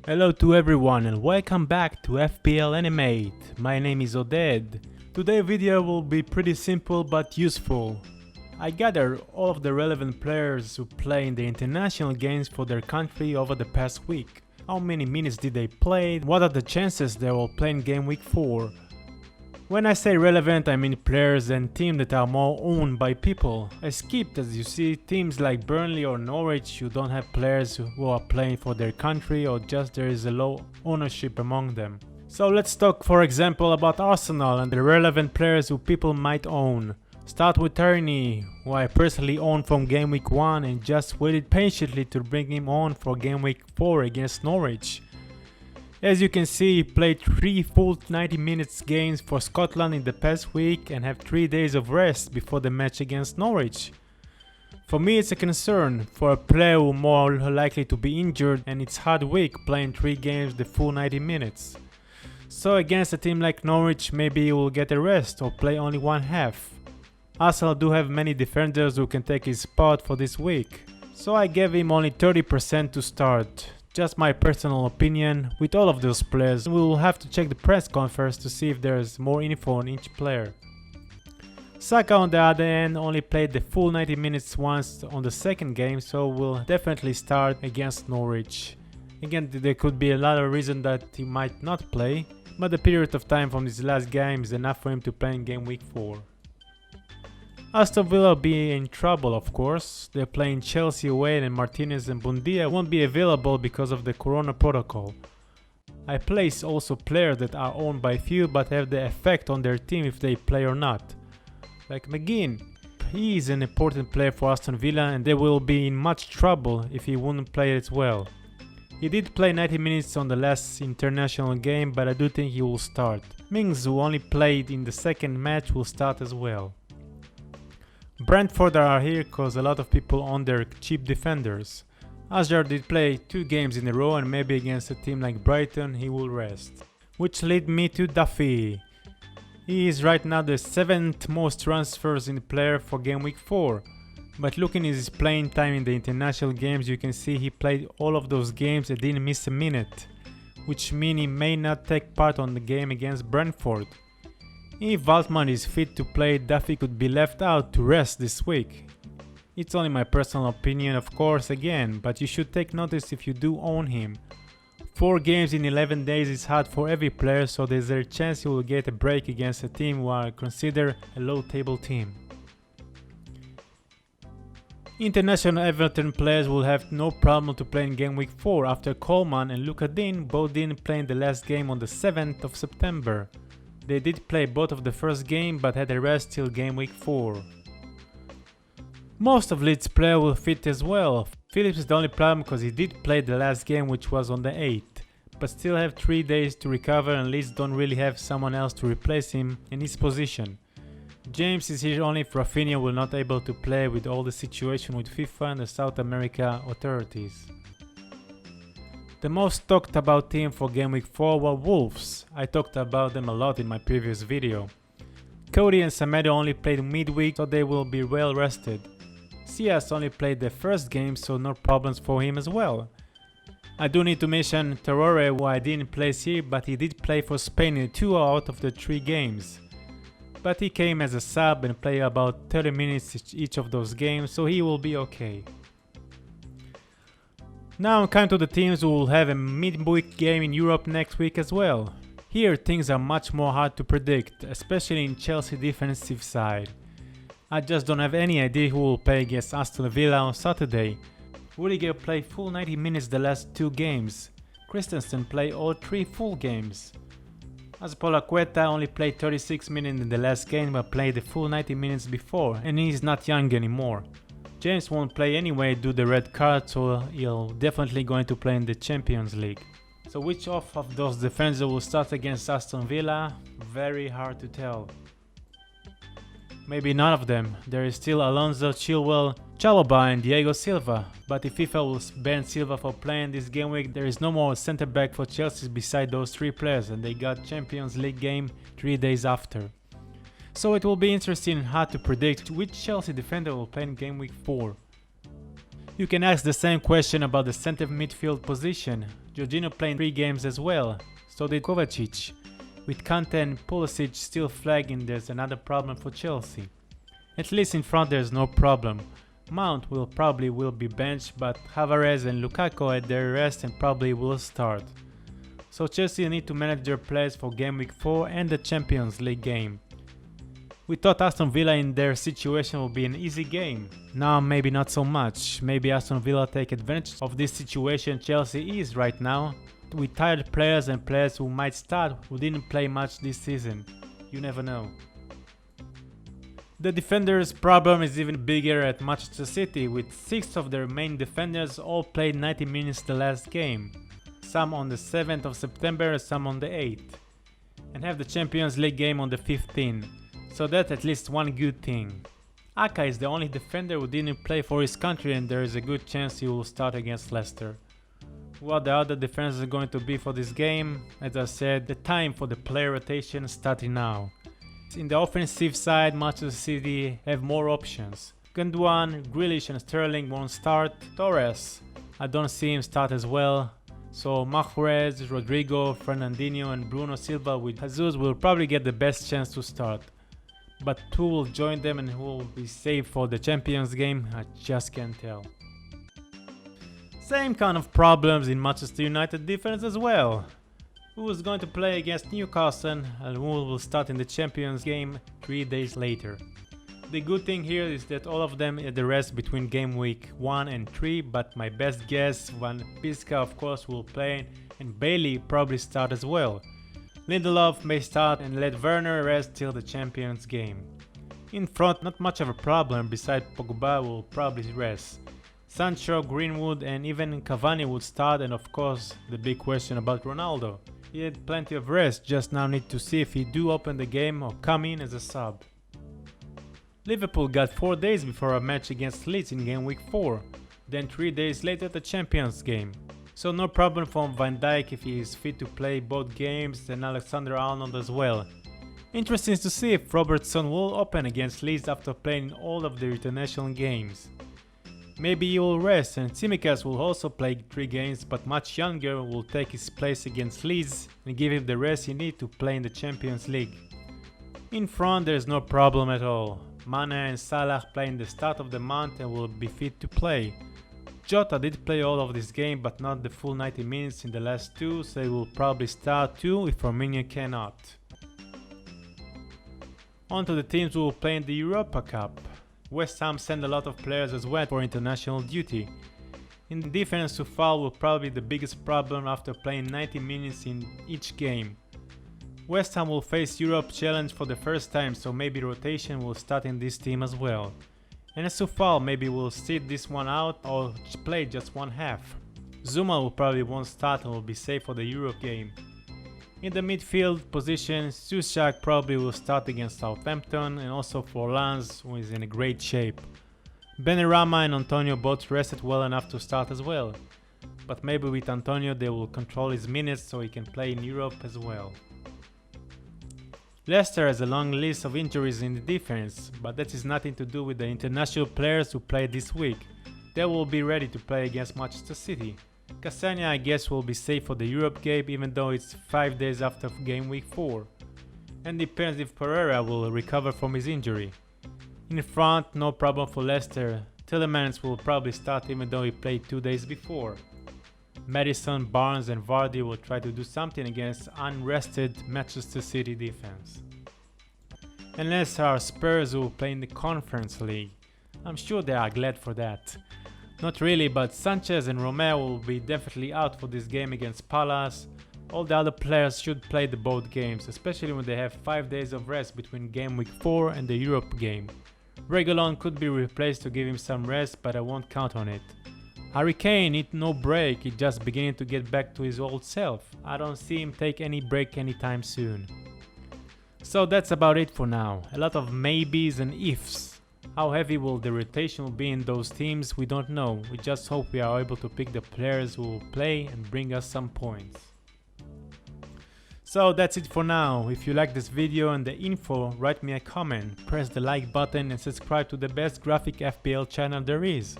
Hello to everyone and welcome back to FPL Animate. My name is Oded. Today's video will be pretty simple but useful. I gathered all of the relevant players who play in the international games for their country over the past week. How many minutes did they play? What are the chances they will play in game week 4? When I say relevant, I mean players and teams that are more owned by people. I skipped, as you see, teams like Burnley or Norwich who don't have players who are playing for their country, or just there is a low ownership among them. So let's talk, for example, about Arsenal and the relevant players who people might own. Start with Tierney, who I personally own from game week 1 and just waited patiently to bring him on for game week 4 against Norwich. As you can see, he played 3 full 90 minutes games for Scotland in the past week and have 3 days of rest before the match against Norwich. For me, it's a concern for a player who more likely to be injured, and it's hard week playing 3 games the full 90 minutes. So against a team like Norwich, maybe he will get a rest or play only one half. Arsenal do have many defenders who can take his spot for this week, so I gave him only 30% to start. Just my personal opinion. With all of those players, we will have to check the press conference to see if there is more info on each player. Saka on the other end only played the full 90 minutes once on the second game, so will definitely start against Norwich. Again, there could be a lot of reasons that he might not play, but the period of time from his last game is enough for him to play in game week 4. Aston Villa will be in trouble, of course. They're playing Chelsea away and Martinez and Buendia won't be available because of the Corona protocol. I place also players that are owned by few but have the effect on their team if they play or not. Like McGinn. He is an important player for Aston Villa and they will be in much trouble if he wouldn't play as well. He did play 90 minutes on the last international game, but I do think he will start. Mings, who only played in the second match, will start as well. Brentford are here because a lot of people own their cheap defenders. Azar did play 2 games in a row and maybe against a team like Brighton he will rest. Which lead me to Duffy. He is right now the 7th most transfers in the player for game week 4. But looking at his playing time in the international games, you can see he played all of those games and didn't miss a minute. Which means he may not take part on the game against Brentford. If Valtman is fit to play, Duffy could be left out to rest this week. It's only my personal opinion, of course, again, but you should take notice if you do own him. 4 games in 11 days is hard for every player, so there's a chance you will get a break against a team who are considered a low table team. International Everton players will have no problem to play in game week 4 after Coleman and Luka Dean both didn't play in the last game on the 7th of September. They did play both of the first game but had a rest till game week 4. Most of Leeds players will fit as well. Phillips is the only problem because he did play the last game, which was on the 8th, but still have 3 days to recover and Leeds don't really have someone else to replace him in his position. James is here only if Rafinha will not able to play with all the situation with FIFA and the South America authorities. The most talked about team for game week 4 were Wolves. I talked about them a lot in my previous video. Cody and Semedo only played midweek, so they will be well rested. Sias only played the first game, so no problems for him as well. I do need to mention Traore, who I didn't place here, but he did play for Spain in 2 out of the 3 games. But he came as a sub and played about 30 minutes each of those games, so he will be okay. Now I'm coming to the teams who will have a midweek game in Europe next week as well. Here things are much more hard to predict, especially in Chelsea defensive side. I just don't have any idea who will play against Aston Villa on Saturday. Rudiger played full 90 minutes the last 2 games. Christensen played all 3 full games. Azpilicueta only played 36 minutes in the last game but played the full 90 minutes before, and he is not young anymore. James won't play anyway due to the red card, so he'll definitely going to play in the Champions League. So which of those defenders will start against Aston Villa? Very hard to tell. Maybe none of them. There is still Alonso, Chilwell, Chalobah and Diego Silva, but if FIFA will ban Silva for playing this game week, there is no more centre back for Chelsea beside those 3 players, and they got Champions League game 3 days after. So it will be interesting how to predict which Chelsea defender will play in game week 4. You can ask the same question about the centre midfield position. Jorginho played 3 games as well, so did Kovacic. With Kante and Pulisic still flagging, there's another problem for Chelsea. At least in front there's no problem. Mount will probably be benched, but Havertz and Lukaku at their rest and probably will start. So Chelsea need to manage their players for game week 4 and the Champions League game. We thought Aston Villa in their situation will be an easy game. Now maybe not so much. Maybe Aston Villa take advantage of this situation Chelsea is right now, with tired players and players who might start who didn't play much this season. You never know. The defenders' problem is even bigger at Manchester City, with 6 of their main defenders all played 90 minutes the last game, some on the 7th of September, some on the 8th, and have the Champions League game on the 15th, so that's at least one good thing. Aka is the only defender who didn't play for his country, and there is a good chance he will start against Leicester. What the other defenders are going to be for this game, as I said, the time for the player rotation is starting now. In the offensive side, Manchester City have more options. Gundogan, Grealish and Sterling won't start. Torres, I don't see him start as well. So Mahrez, Rodrigo, Fernandinho and Bruno Silva with Jesus will probably get the best chance to start. But who will join them and who will be safe for the Champions game, I just can't tell. Same kind of problems in Manchester United defense as well. Who is going to play against Newcastle and who will start in the Champions game 3 days later. The good thing here is that all of them at the rest between game week 1 and 3, but my best guess, Van Piska of course will play and Bailey probably start as well. Lindelof may start and let Werner rest till the Champions game. In front, not much of a problem, beside Pogba will probably rest. Sancho, Greenwood and even Cavani would start, and of course the big question about Ronaldo. He had plenty of rest, just now need to see if he do open the game or come in as a sub. Liverpool got 4 days before a match against Leeds in game week 4, then 3 days later the Champions game. So no problem for Van Dijk if he is fit to play both games, and Alexander-Arnold as well. Interesting to see if Robertson will open against Leeds after playing all of the international games. Maybe he will rest, and Tsimikas will also play 3 games, but much younger will take his place against Leeds and give him the rest he needs to play in the Champions League. In front there is no problem at all. Mane and Salah play in the start of the month and will be fit to play. Jota did play all of this game but not the full 90 minutes in the last 2, so he will probably start too if Firmino cannot. On to the teams who will play in the Europa Cup. West Ham send a lot of players as well for international duty. In defense, Soufal will probably be the biggest problem after playing 90 minutes in each game. West Ham will face Europe Challenge for the first time, so maybe rotation will start in this team as well. And Soufal maybe will sit this one out or play just one half. Zuma will probably won't start and will be safe for the Europe game. In the midfield position, Souček probably will start against Southampton, and also for Lens, who is in a great shape. Benrahma and Antonio both rested well enough to start as well. But maybe with Antonio they will control his minutes so he can play in Europe as well. Leicester has a long list of injuries in the defense, but that is nothing to do with the international players who played this week. They will be ready to play against Manchester City. Cassania I guess will be safe for the Europe game, even though it's 5 days after game week 4. And depends if Pereira will recover from his injury. In front, no problem for Leicester. Tielemans will probably start even though he played 2 days before. Maddison, Barnes and Vardy will try to do something against unrested Manchester City defense. Unless there are Spurs who will play in the Conference League. I'm sure they are glad for that. Not really, but Sanchez and Romeo will be definitely out for this game against Palace. All the other players should play the both games, especially when they have 5 days of rest between game week 4 and the Europe game. Reguilon could be replaced to give him some rest, but I won't count on it. Harry Kane need no break, he's just beginning to get back to his old self. I don't see him take any break anytime soon. So that's about it for now, a lot of maybes and ifs. How heavy will the rotation be in those teams, we don't know. We just hope we are able to pick the players who will play and bring us some points. So that's it for now. If you like this video and the info, write me a comment, press the like button and subscribe to the best graphic FPL channel there is.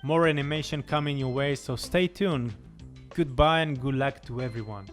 More animation coming your way, so stay tuned. Goodbye and good luck to everyone.